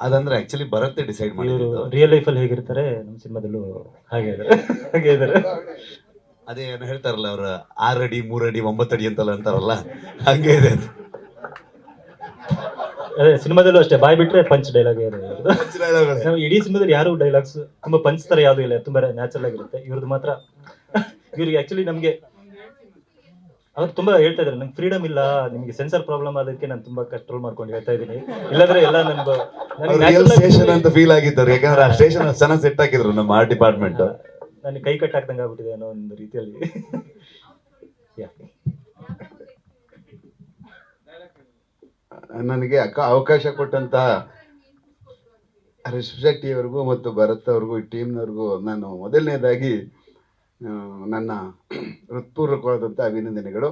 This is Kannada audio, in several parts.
ಅದಂದ್ರೆ ಆಕ್ಚುಲಿ ಬರುತ್ತೆ ಡಿಸೈಡ್ ಇವರು ಮಾಡಿದ್ದು. ರಿಯಲ್ ಲೈಫಲ್ಲಿ ಹೇಗಿರ್ತಾರೆ ನಮ್ಮ ಸಿನಿಮಾದಲ್ಲೂ ಹಾಗೆ ಇದ್ದಾರೆ. ಹಾಗೆ ಇದ್ದಾರೆ. ಅದೇ ಏನು ಹೇಳ್ತಾರಲ್ಲ ಅವ್ರ 6 ಅಡಿ 3 ಅಡಿ 9 ಅಡಿ ಅಂತಲ್ಲ ಅಂತಾರಲ್ಲ, ಹಂಗೆ ಇದೆ ಅದು. ಅದೇ ಸಿನಿಮಾದಲ್ಲೂ ಅಷ್ಟೇ ಬಾಯ್ ಬಿಟ್ರೆ ಪಂಚ್ ಡೈಲಾಗ್ dialogue ಗಳೇ. ನಾವು ಇಡೀ ಸಿನಿಮಾದಲ್ಲಿ ಯಾರು ಡೈಲಾಗ್ಸ್ ತುಂಬಾ ಪಂಚ್ ತರ ಯಾವ್ದು ಇಲ್ಲ, ತುಂಬಾ ನ್ಯಾಚುರಲ್ ಆಗಿರುತ್ತೆ. ಇವ್ರದ್ದು ಮಾತ್ರ ಇವ್ರಿಗೆ ಆಕ್ಚುಲಿ ನಮ್ಗೆ ಅವ್ರು ತುಂಬಾ ಹೇಳ್ತಾ ಇದಾರೆ, ನಂಗೆ ಫ್ರೀಡಮ್ ಇಲ್ಲ, ನಿಮ್ಗೆ ಸೆನ್ಸರ್ ಪ್ರಾಬ್ಲಮ್ ಅದಕ್ಕೆ ನಾನು ತುಂಬಾ ಕಂಟ್ರೋಲ್ ಮಾಡ್ಕೊಂಡು ಹೇಳ್ತಾ ಇದ್ದೀನಿ, ಇಲ್ಲಾಂದ್ರೆ ಎಲ್ಲ ರಿಯಲ್ ಸ್ಟೇಷನ್ ಅಂತ ಫೀಲ್ ಆಗಿದ್ದಾರೆ. ಯಾಕಂದ್ರೆ ಆ ಸ್ಟೇಷನ್ ಚೆನ್ನಾಗಿ ಸೆಟ್ ಹಾಕಿದ್ರು ನಮ್ಮ ಆರ್ಟ್ ಡಿಪಾರ್ಟ್ಮೆಂಟ್. ನನಗೆ ಕೈ ಕಟ್ಟಾಕ್ದಂಗೆ ಆಗ್ಬಿಟ್ಟಿದೆ ಅನ್ನೋ ಒಂದು ರೀತಿಯಲ್ಲಿ. ನನಗೆ ಅವಕಾಶ ಕೊಟ್ಟಂತ ಹರೀಶ್ ಶೆಟ್ಟಿ ಅವ್ರಿಗೂ ಮತ್ತು ಭರತ್ ಅವ್ರಿಗೂ ಈ ಟೀಮ್ನವ್ರಿಗೂ ನಾನು ಮೊದಲನೇದಾಗಿ ನನ್ನ ಹೃತ್ಪೂರ್ವಕವಾದಂಥ ಅಭಿನಂದನೆಗಳು.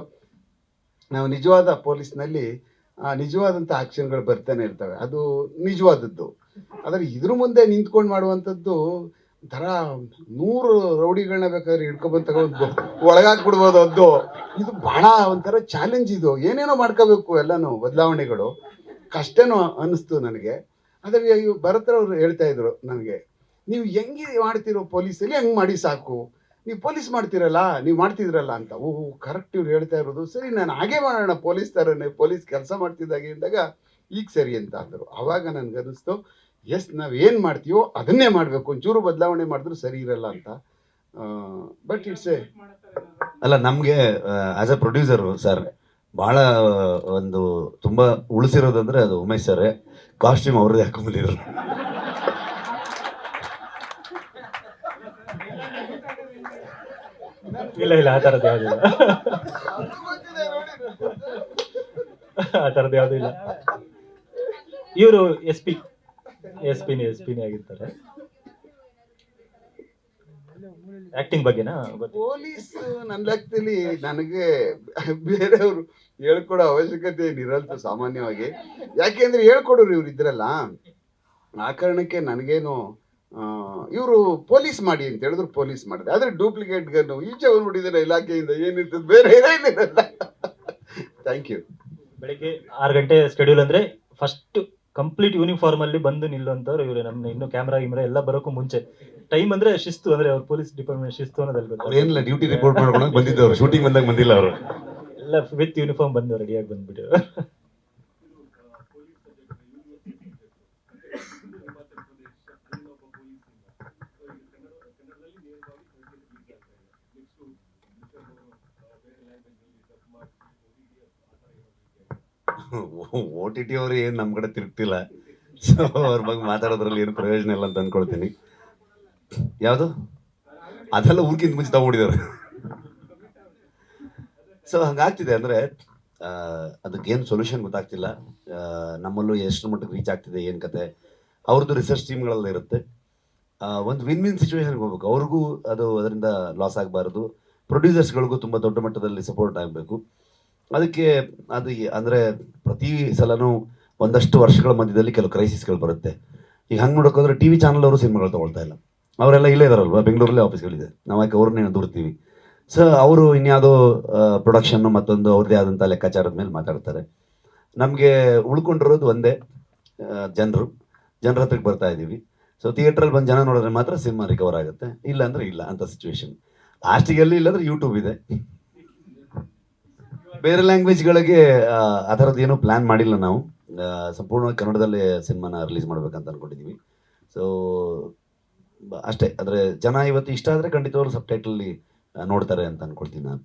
ನಾವು ನಿಜವಾದ ಪೊಲೀಸ್ನಲ್ಲಿ ನಿಜವಾದಂಥ ಆಕ್ಷನ್ಗಳು ಬರ್ತಾನೆ ಇರ್ತವೆ, ಅದು ನಿಜವಾದದ್ದು. ಆದರೆ ಇದ್ರ ಮುಂದೆ ನಿಂತ್ಕೊಂಡು ಮಾಡುವಂಥದ್ದು ಒಂಥರ 100 ರೌಡಿಗಳನ್ನ ಬೇಕಾದ್ರೆ ಹಿಡ್ಕೊಬಂದು ತಗೊಂಡು ಒಳಗಾಕ್ಬಿಡ್ಬೋದು ಅದು. ಇದು ಭಾಳ ಒಂಥರ ಚಾಲೆಂಜ್. ಇದು ಏನೇನೋ ಮಾಡ್ಕೋಬೇಕು, ಎಲ್ಲನೂ ಬದಲಾವಣೆಗಳು ಕಷ್ಟನೂ ಅನ್ನಿಸ್ತು ನನಗೆ. ಆದರೆ ಭರತ್ರವ್ರು ಹೇಳ್ತಾ ಇದ್ರು ನನಗೆ, ನೀವು ಹೆಂಗೆ ಮಾಡ್ತಿರೋ ಪೊಲೀಸಲ್ಲಿ ಹಂಗೆ ಮಾಡಿ ಸಾಕು, ನೀವು ಪೊಲೀಸ್ ಮಾಡ್ತಿರಲ್ಲ, ನೀವು ಮಾಡ್ತಿದ್ರಲ್ಲ ಅಂತ. ಓಹ್ ಕರೆಕ್ಟ್ ಇವ್ರು ಹೇಳ್ತಾ ಇರೋದು ಸರಿ, ನಾನು ಹಾಗೆ ಮಾಡೋಣ ಪೊಲೀಸ್ ಥರನೇ, ಪೊಲೀಸ್ ಕೆಲಸ ಮಾಡ್ತಿದ್ದಾಗೆ ಅಂದಾಗ ಈಗ ಸರಿ ಅಂತ ಅಂದರು. ಆವಾಗ ನನಗನ್ನಿಸ್ತು, ಎಸ್ ನಾವು ಏನು ಮಾಡ್ತೀವೋ ಅದನ್ನೇ ಮಾಡಬೇಕು, ಒಂಚೂರು ಬದಲಾವಣೆ ಮಾಡಿದ್ರು ಸರಿ ಇರಲ್ಲ ಅಂತ. ಬಟ್ ಇಟ್ಸ್ ಅಲ್ಲ, ನಮಗೆ ಆಸ್ ಅ ಪ್ರೊಡ್ಯೂಸರು ಸರ್ ಭಾಳ ಒಂದು ತುಂಬ ಉಳಿಸಿರೋದಂದ್ರೆ ಅದು ಉಮೇಶ್ ಸರ್ ಕಾಸ್ಟ್ಯೂಮ್ ಅವ್ರದ್ದೇ ಹಾಕೊಂಡ್ಬಂದಿದ್ರು. ಇಲ್ಲ ಇಲ್ಲ, ಆ ಥರದ್ದು ಯಾವುದಿಲ್ಲ, ಆ ಥರದ್ದು ಯಾವುದೂ ಇಲ್ಲ. ಇವರು ಎಸ್ ಪಿನೇ ಆಗಿರ್ತಾರೆ. ಆಕ್ಟಿಂಗ್ ಬಗ್ಗೆನಾ? ಪೊಲೀಸ್ ನನ್ನ ಲೆಕ್ಕದಲ್ಲಿ ನನಗೆ ಬೇರೆಯವರು ಹೇಳ್ಕೊಡೋ ಅವಶ್ಯಕತೆ ಏನಿರಲ್ತು ಸಾಮಾನ್ಯವಾಗಿ. ಯಾಕೆಂದ್ರೆ ಹೇಳ್ಕೊಡೋರು ಇವ್ರು ಇದ್ರಲ್ಲ, ಆ ಕಾರಣಕ್ಕೆ ನನಗೇನು ಇವರು ಪೊಲೀಸ್ ಮಾಡಿ ಅಂತ ಹೇಳಿದ್ರು ಪೊಲೀಸ್ ಮಾಡಿದೆ. ಆದರೆ ಡೂಪ್ಲಿಕೇಟ್ ಗನ್ನು ಈಚೆ ಬಂದ್ಬಿಟ್ಟಿದ್ದಾರೆ ಇಲಾಖೆಯಿಂದ, ಏನಿರ್ತದೆ ಬೇರೆ ಏನಿರಲ್ಲ. Thank you. ಬೆಳಿಗ್ಗೆ 6 ಗಂಟೆ ಸ್ಕೆಡ್ಯೂಲ್ ಅಂದ್ರೆ ಫಸ್ಟ್ ಕಂಪ್ಲೀಟ್ ಯೂನಿಫಾರ್ಮ್ ಅಲ್ಲಿ ಬಂದು ನಿಲ್ಲುವಂತವ್ರು ಇವ್ರು. ನಮ್ನ ಇನ್ನು ಕ್ಯಾಮ್ರಾ ಎಲ್ಲ ಬರೋಕ್ಕೂ ಮುಂಚೆ ಟೈಮ್ ಅಂದ್ರೆ ಶಿಸ್ತು, ಅಂದ್ರೆ ಅವ್ರ ಪೊಲೀಸ್ ಡಿಪಾರ್ಟ್ಮೆಂಟ್ ಶಿಸ್ತು ಅನ್ನೋದಲ್ಲಿ ಅವ್ರು ಏನಿಲ್ಲ, ಡ್ಯೂಟಿ ರಿಪೋರ್ಟ್ ಮಾಡ್ಕೊಂಡು ಬಂದಿದ್ದವ್ರು, ಶೂಟಿಂಗ್ ಬಂದಾಗ ಬಂದಿಲ್ಲ ಅವರು. ಎಲ್ಲ ವಿತ್ ಯೂನಿಫಾರ್ಮ್ ಬಂದು ರೆಡಿಯಾಗಿ ಬಂದ್ಬಿಟ್ಟು. OTT ಅವರು ಏನು ನಮ್ಮ ಕಡೆ ತಿರುಗ್ತಿಲ್ಲ, ಸೊ ಅವ್ರ ಬಗ್ಗೆ ಮಾತಾಡೋದ್ರಲ್ಲಿ ಏನು ಪ್ರಯೋಜನ ಇಲ್ಲ ಅಂತ ಅಂದ್ಕೊಳ್ತೀನಿ. ಯಾವುದು ಅದೆಲ್ಲ ಊರ್ಕಿಂತ ಮುಂಚೆ ತಗೊಂಡಿದ್ದಾರೆ. ಸೊ ಹಂಗಾಗ್ತಿದೆ ಅಂದರೆ ಅದಕ್ಕೇನು ಸೊಲ್ಯೂಷನ್ ಗೊತ್ತಾಗ್ತಿಲ್ಲ. ನಮ್ಮಲ್ಲೂ ಎಷ್ಟು ಮಟ್ಟಿಗೆ ರೀಚ್ ಆಗ್ತಿದೆ ಏನು ಕತೆ, ಅವ್ರದ್ದು ರಿಸರ್ಚ್ ಟೀಮ್ಗಳೆಲ್ಲ ಇರುತ್ತೆ. ಒಂದು ವಿನ್ ವಿನ್ ಸಿಚುವೇಶನ್ಗೆ ಹೋಗ್ಬೇಕು, ಅವ್ರಿಗೂ ಅದರಿಂದ ಲಾಸ್ ಆಗಬಾರ್ದು, ಪ್ರೊಡ್ಯೂಸರ್ಸ್ಗಳಿಗೂ ತುಂಬ ದೊಡ್ಡ ಮಟ್ಟದಲ್ಲಿ ಸಪೋರ್ಟ್ ಆಗಬೇಕು. ಅದಕ್ಕೆ ಅದು ಅಂದರೆ ಪ್ರತಿ ಸಲನೂ ಒಂದಷ್ಟು ವರ್ಷಗಳ ಮಧ್ಯದಲ್ಲಿ ಕೆಲವು ಕ್ರೈಸಿಸ್ಗಳು ಬರುತ್ತೆ. ಈಗ ಹಂಗೆ ನೋಡೋಕೋದ್ರೆ ಟಿ ವಿ ಚಾನಲ್ ಅವರು ಸಿನಿಮಾಗಳು ತೊಗೊಳ್ತಾ ಇಲ್ಲ, ಅವರೆಲ್ಲ ಇಲ್ಲೇ ಇದಾರಲ್ವ, ಬೆಂಗಳೂರಲ್ಲೇ ಆಫೀಸ್ಗಳಿದೆ, ನಾವು ಯಾಕೆ ಅವ್ರನ್ನೇ ದೂರ್ತೀವಿ. ಸೊ ಅವರು ಇನ್ಯಾವುದೋ ಪ್ರೊಡಕ್ಷನ್ನು ಮತ್ತೊಂದು ಅವ್ರದ್ದೇ ಆದಂಥ ಲೆಕ್ಕಾಚಾರದ ಮೇಲೆ ಮಾತಾಡ್ತಾರೆ. ನಮಗೆ ಉಳ್ಕೊಂಡಿರೋದು ಒಂದೇ, ಜನರ ಹತ್ರಕ್ಕೆ ಬರ್ತಾ ಇದ್ದೀವಿ. ಸೊ ಥಿಯೇಟ್ರಲ್ಲಿ ಬಂದು ಜನ ನೋಡಿದ್ರೆ ಮಾತ್ರ ಸಿನಿಮಾ ರಿಕವರ್ ಆಗುತ್ತೆ, ಇಲ್ಲ ಅಂದರೆ ಇಲ್ಲ ಅಂತ ಸಿಚುವೇಶನ್. ಲಾಸ್ಟಿಗೆಲ್ಲಿ ಇಲ್ಲಾಂದ್ರೆ ಯೂಟ್ಯೂಬ್ ಇದೆ. ಬೇರೆ ಲ್ಯಾಂಗ್ವೇಜ್ಗಳಿಗೆ ಆ ಥರದ್ದು ಏನೂ ಪ್ಲ್ಯಾನ್ ಮಾಡಿಲ್ಲ ನಾವು. ಸಂಪೂರ್ಣವಾಗಿ ಕನ್ನಡದಲ್ಲೇ ಸಿನಿಮಾನ ರಿಲೀಸ್ ಮಾಡ್ಬೇಕಂತ ಅಂದ್ಕೊಂಡಿದ್ದೀವಿ. ಸೊ ಅಷ್ಟೇ. ಆದರೆ ಜನ ಇವತ್ತು ಇಷ್ಟ ಆದರೆ ಖಂಡಿತವಾಗ್ಲೂ ಸಬ್ ಟೈಟಲಲ್ಲಿ ನೋಡ್ತಾರೆ ಅಂತ ಅಂದ್ಕೊಳ್ತೀನಿ ನಾನು.